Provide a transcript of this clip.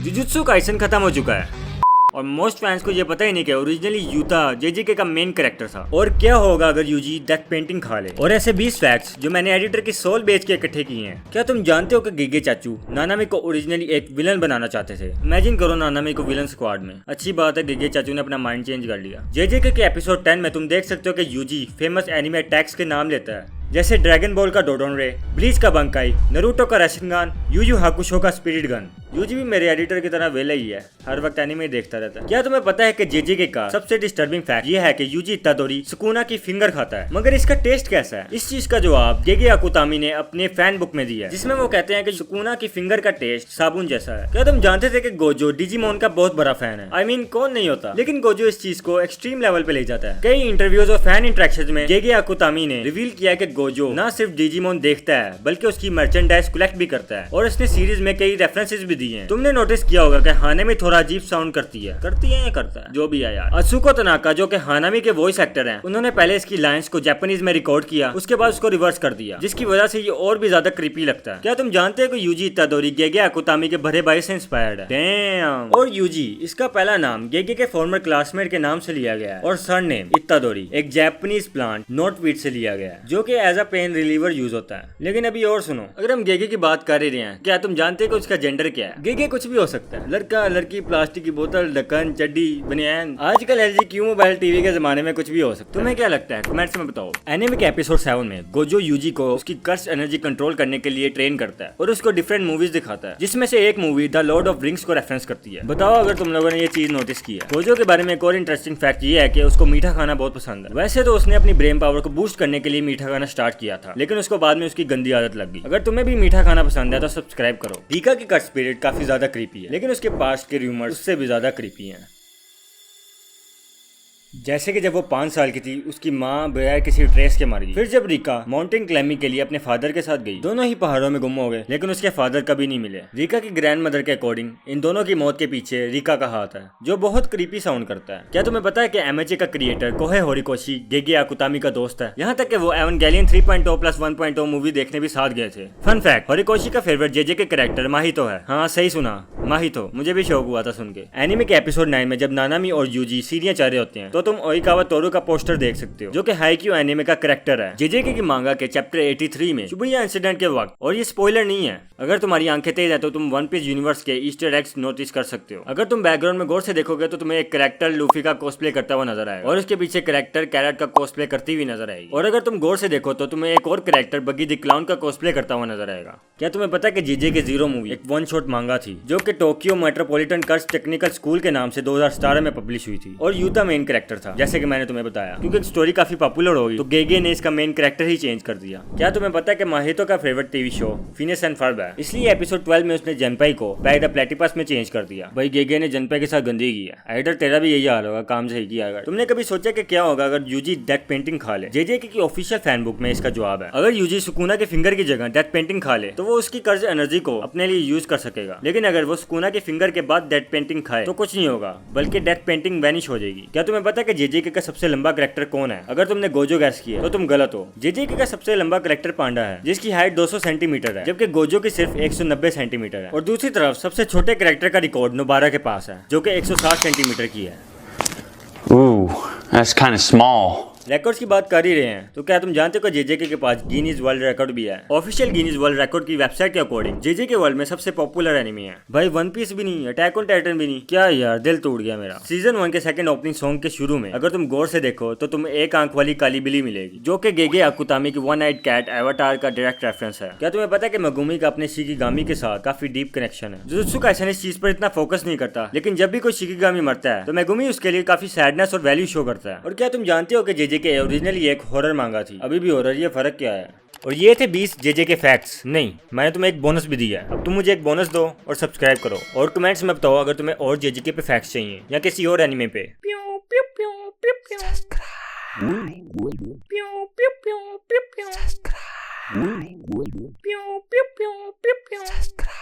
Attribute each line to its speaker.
Speaker 1: Jujutsu Kaisen खत्म हो चुका है और मोस्ट फैंस को ये पता ही नहीं कि ओरिजिनली यूता जेजेके का मेन कैरेक्टर था। और क्या होगा अगर यूजी डेथ पेंटिंग खा ले। और ऐसे 20 फैक्ट्स जो मैंने एडिटर की सोल बेच के इकट्ठे किए हैं। क्या तुम जानते हो कि गेगे चाचू नानामी को ओरिजिनली एक विलन बनाना चाहते थे। इमेजिन करो नानामी को विलन स्क्वाड में। अच्छी बात है गेगे चाचू ने अपना माइंड चेंज कर लिया। जेजेके के एपिसोड 10 में तुम देख सकते हो कि यूजी फेमस एनिमे अटैक्स के नाम लेता है, जैसे ड्रैगन बॉल का डोडोनरे, ब्लीच का बंकाई, नरूटो का रैशनगान, यूयू हाकुशो का स्पिरिट गन। यूजी भी मेरे एडिटर की तरह वेला ही है, हर वक्त एनिमे देखता रहता है। क्या तुम्हें पता है कि जेजेके का सबसे डिस्टर्बिंग फैक्ट ये है कि यूजी इत्तादोरी सुकुना की फिंगर खाता है, मगर इसका टेस्ट कैसा है? इस चीज का जवाब गेगे अकुतामी ने अपने फैन बुक में दिया है, जिसमें वो कहते हैं कि सुकुना की फिंगर का टेस्ट साबुन जैसा है। क्या तुम जानते थे कि गोजो डिजिमोन का बहुत बड़ा फैन है? I mean, कौन नहीं होता, लेकिन गोजो इस चीज को एक्सट्रीम लेवल पे ले जाता है। कई इंटरव्यूज और फैन इंटरेक्शन में गेगे अकुतामी ने रिवील किया कि गोजो न सिर्फ डिजिमोन देखता है बल्कि उसकी मर्चेंडाइज कलेक्ट भी करता है, और उसने सीरीज में कई रेफरेंसेस भी दिए हैं। तुमने नोटिस किया होगा कि हानामी थोड़ा अजीब साउंड करती है या करता है, जो भी है यार। अत्सुको तनाका जो कि हानामी के वॉइस एक्टर हैं, उन्होंने पहले इसकी लाइंस को जापानीज में रिकॉर्ड किया, उसके बाद उसको रिवर्स कर दिया, जिसकी वजह से ये और भी ज्यादा क्रीपी लगता है। क्या तुम जानते हो कि यूजी इत्तादोरी गेगे अकुतामी के बड़े भाई से इंस्पायर्ड है? डैम। और यूजी इसका पहला नाम गेगे के फॉर्मर क्लासमेट के नाम से लिया गया है, और सरनेम इत्तादोरी एक जापानीज प्लांट नोटवीट से लिया गया है, जो कि as a pain reliever use होता है। लेकिन अभी और सुनो, अगर हम गेगे की बात कर ही रहे हैं, क्या तुम जानते हो कि उसका जेंडर क्या है? गेगे कुछ भी हो सकता है, लड़का लड़की, प्लास्टिक की बोतल, ढक्कन, चड्डी, बनियान। आजकल एलजी क्यों मोबाइल टीवी के जमाने में कुछ भी हो सकता है। तुम्हें क्या लगता है कमेंट्स में बताओ। एनिमे के एपिसोड 7 में गोजो यूजी को उसकी कर्स एनर्जी कंट्रोल करने के लिए ट्रेन करता है और उसको डिफरेंट मूवीज दिखाता है, जिसमें से एक movie the Lord of rings को रेफरेंस करती है। बताओ अगर तुम लोगों ने ये चीज नोटिस की है। गोजो के बारे में एक और इंटरेस्टिंग फैक्ट ये है कि उसको मीठा खाना बहुत पसंद है। वैसे तो उसने अपनी ब्रेन पावर को बूस्ट करने के लिए मीठा खाना स्टार्ट किया था, लेकिन उसको बाद में उसकी गंदी आदत लग गई। अगर तुम्हें भी मीठा खाना पसंद है तो सब्सक्राइब करो। रीका की कट स्पिरिट काफी ज्यादा क्रीपी है, लेकिन उसके पास्ट के रूमर्स उससे भी ज्यादा क्रीपी हैं। जैसे कि जब वो 5 साल की थी, उसकी माँ बगैर किसी ट्रेस के मर गई। फिर जब रीका माउंटेन क्लाइंबिंग के लिए अपने फादर के साथ गई, दोनों ही पहाड़ों में गुम हो गए, लेकिन उसके फादर कभी नहीं मिले। रीका की ग्रैंड मदर के अकॉर्डिंग इन दोनों की मौत के पीछे रीका का हाथ है, जो बहुत क्रीपी साउंड करता है। क्या तुम्हें पता है कि एमएचए का क्रिएटर कोहे होरिकोशी गेगे अकुतामी का दोस्त है? यहाँ तक कि वो एवेंगेलियन 3.0 + 1.0 मूवी देखने भी साथ गए थे। फन फैक्ट, होरिकोशी का फेवरेट जेजे के कैरेक्टर माहितो है। हाँ सही सुना, माहितो। मुझे भी शौक हुआ था सुन के। एनिमे के एपिसोड 9 में जब नानामी और यूजी सीढ़ियां चढ़ रहे होते हैं, तो तुम ओइकावा तोरू का पोस्टर देख सकते हो, जो कि हाइक्यू एनिमे का कैरेक्टर है। जेजेके की मांगा के चैप्टर 83 में शिबुया इंसिडेंट के वक्त, और ये स्पॉइलर नहीं है। अगर तुम्हारी आंखें तेज है तो तुम वन पीस यूनिवर्स के ईस्टर एग्स नोटिस कर सकते हो। अगर तुम बैकग्राउंड में गौर से देखोगे तो तुम्हें एक कैरेक्टर लूफी का कॉस्प्ले करता हुआ नजर आएगा, और उसके पीछे कैरेक्टर कैरेट का कॉस्प्ले करती हुई नजर आएगी। और अगर तुम गौर से देखो तो तुम्हें एक और कैरेक्टर बगी द क्लाउन का कॉस्प्ले करता हुआ नजर आएगा। क्या तुम्हें पता है कि जेजेके जीरो मूवी एक वन शॉट मांगा थी, जो कि टोक्यो मेट्रोपॉलिटन कर्स टेक्निकल स्कूल के नाम से 2017 में पब्लिश हुई थी, और यूता मेन कैरेक्टर था, जैसे कि मैंने तुम्हें बताया। क्योंकि स्टोरी काफी पॉपुलर हो गई तो गेगे ने इसका मेन कैरेक्टर ही चेंज कर दिया। क्या तुम्हें पता है कि माहितो का favourite TV show Phineas and Ferb है, इसलिए एपिसोड 12 में उसने जनपाई को बैक द प्लेटिपस में चेंज कर दिया। भाई गेगे ने जनपाई के साथ गंदी की है। एडिटर तेरा भी यही हाल होगा, काम सही किया। अगर तुमने कभी सोचा कि क्या होगा अगर यूजी डेथ पेंटिंग खा ले? जेजेके की ऑफिशियल फैन बुक में इसका जवाब है, अगर यूजी सुकुना के फिंगर की जगह डेथ पेंटिंग खा ले तो वो उसकी कर्ज एनर्जी को अपने लिए यूज कर सकेगा, लेकिन अगर वो सुकुना के फिंगर के बाद डेथ पेंटिंग खाए तो कुछ नहीं होगा, बल्कि डेथ पेंटिंग वैनिश हो जाएगी। क्या तुम्हें पता है कि जेजेके का सबसे लंबा कैरेक्टर कौन है? अगर तुमने गोजो गैस किया तो तुम गलत हो। जेजेके का सबसे लंबा कैरेक्टर पांडा है, जिसकी हाइट 200 सेंटीमीटर है, जबकि गोजो की सिर्फ 190 सेंटीमीटर है। और दूसरी तरफ सबसे छोटे कैरेक्टर का रिकॉर्ड नोबारा के पास है, जो कि 160 सेंटीमीटर की है।
Speaker 2: Ooh, that's kind of small.
Speaker 1: Records की बात कर ही रहे हैं तो क्या तुम जानते हो कि जेजेके के पास गिनीज वर्ल्ड रिकॉर्ड भी है? ऑफिशियल गिनीज वर्ल्ड रिकॉर्ड की वेबसाइट के अकॉर्डिंग जेजेके वर्ल्ड में सबसे पॉपुलर एनिमे है। भाई वन पीस भी नहीं, अटैक ऑन टाइटन भी नहीं। क्या यार, दिल टूट गया मेरा। सीजन 1 के सेकंड ओपनिंग सॉन्ग के शुरू में अगर तुम गौर से देखो तो तुम्हें एक आंख वाली काली बिल्ली मिलेगी, जो कि गेगे अकुतामी की वन आइड कैट एवाटार का डायरेक्ट रेफरेंस है। क्या तुम्हें पता है कि मेगुमी का अपने शिकिगामी के साथ काफी डीप कनेक्शन है? जुजुत्सु काइसन इस चीज पर इतना फोकस नहीं करता, लेकिन जब भी कोई शिकिगामी मरता है तो मेगुमी उसके लिए काफी सैडनेस और वैल्यू शो करता है। और क्या तुम जानते हो कि जेजेके ओरिजिनली हॉरर मांगा थी, अभी भी हॉरर, ये फर्क क्या है? और ये थे 20 जेजे के फैक्ट्स। नहीं, मैंने तुम्हें एक बोनस भी दिया है। अब तुम मुझे एक बोनस दो और सब्सक्राइब करो, और कमेंट्स में बताओ अगर तुम्हें और जेजे पे फैक्ट्स चाहिए या किसी और एनिमे पे।
Speaker 3: Subscribe.